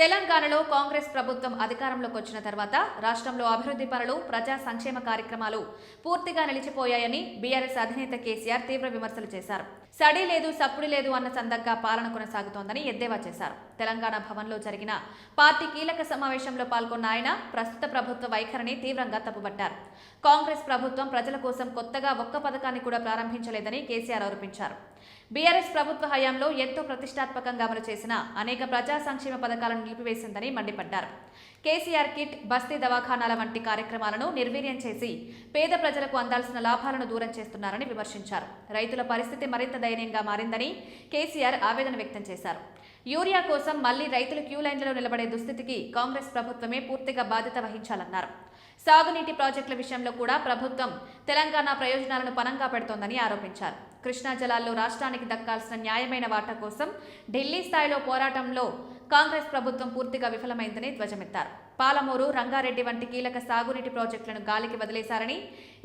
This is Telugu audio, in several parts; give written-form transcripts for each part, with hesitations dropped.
తెలంగాణలో కాంగ్రెస్ ప్రభుత్వం అధికారంలోకి వచ్చిన తర్వాత రాష్ట్రంలో అభివృద్ధి పనులు, ప్రజా సంక్షేమ కార్యక్రమాలు పూర్తిగా నిలిచిపోయాయని బీఆర్ఎస్ అధినేత కేసీఆర్ తీవ్ర విమర్శలు చేశారు. సడి లేదు, సప్పుడు లేదు అన్న సందర్గా పాలన కొనసాగుతోందని ఎద్దేవా చేశారు. తెలంగాణ భవన్లో జరిగిన పార్టీ కీలక సమావేశంలో పాల్గొన్న ఆయన ప్రస్తుత ప్రభుత్వ వైఖరిని తీవ్రంగా తప్పుపట్టారు. కాంగ్రెస్ ప్రభుత్వం ప్రజల కోసం కొత్తగా ఒక్క పథకాన్ని కూడా ప్రారంభించలేదని కేసీఆర్ ఆరోపించారు. బీఆర్ఎస్ ప్రభుత్వ హయాంలో ఎంతో ప్రతిష్టాత్మకంగా అమలు చేసిన అనేక ప్రజా సంక్షేమ పథకాలను నిలిపివేసిందని మండిపడ్డారు. కేసీఆర్ కిట్, బస్తీ దవాఖానాల వంటి కార్యక్రమాలను నిర్వీర్యం చేసి పేద ప్రజలకు అందాల్సిన లాభాలను దూరం చేస్తున్నారని విమర్శించారు. రైతుల పరిస్థితి మరింత దయనీయంగా మారిందని కేసీఆర్ ఆవేదన వ్యక్తం చేశారు. యూరియా కోసం మళ్లీ రైతులు క్యూ లైన్లలో నిలబడే దుస్థితికి కాంగ్రెస్ ప్రభుత్వమే పూర్తిగా బాధ్యత వహించాలన్నారు. సాగునీటి ప్రాజెక్టుల విషయంలో కూడా ప్రభుత్వం తెలంగాణ ప్రయోజనాలను పణంగా పెడుతోందని ఆరోపించారు. కృష్ణా జలాల్లో రాష్ట్రానికి దక్కాల్సిన న్యాయమైన వాటా కోసం ఢిల్లీ స్థాయిలో పోరాటంలో కాంగ్రెస్ ప్రభుత్వం పూర్తిగా విఫలమైందని ధ్వజమెత్తారు. పాలమూరు, రంగారెడ్డి వంటి కీలక సాగునీటి ప్రాజెక్టులను గాలికి వదిలేశారని,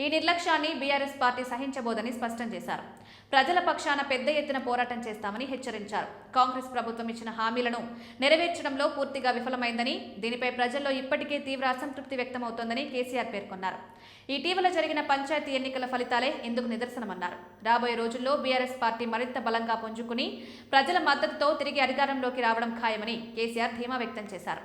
ఈ నిర్లక్ష్యాన్ని బీఆర్ఎస్ పార్టీ సహించబోదని స్పష్టం చేశారు. ప్రజల పక్షాన పెద్ద ఎత్తున పోరాటం చేస్తామని హెచ్చరించారు. కాంగ్రెస్ ప్రభుత్వం ఇచ్చిన హామీలను నెరవేర్చడంలో పూర్తిగా విఫలమైందని, దీనిపై ప్రజల్లో ఇప్పటికే తీవ్ర అసంతృప్తి వ్యక్తమవుతోందని కేసీఆర్ పేర్కొన్నారు. ఇటీవల జరిగిన పంచాయతీ ఎన్నికల ఫలితాలే ఇందుకు నిదర్శనమన్నారు. రాబోయే రోజుల్లో బీఆర్ఎస్ పార్టీ మరింత బలంగా పుంజుకుని ప్రజల మద్దతుతో తిరిగి అధికారంలోకి రావడం ఖాయమని కేసీఆర్ ధీమా వ్యక్తం చేశారు.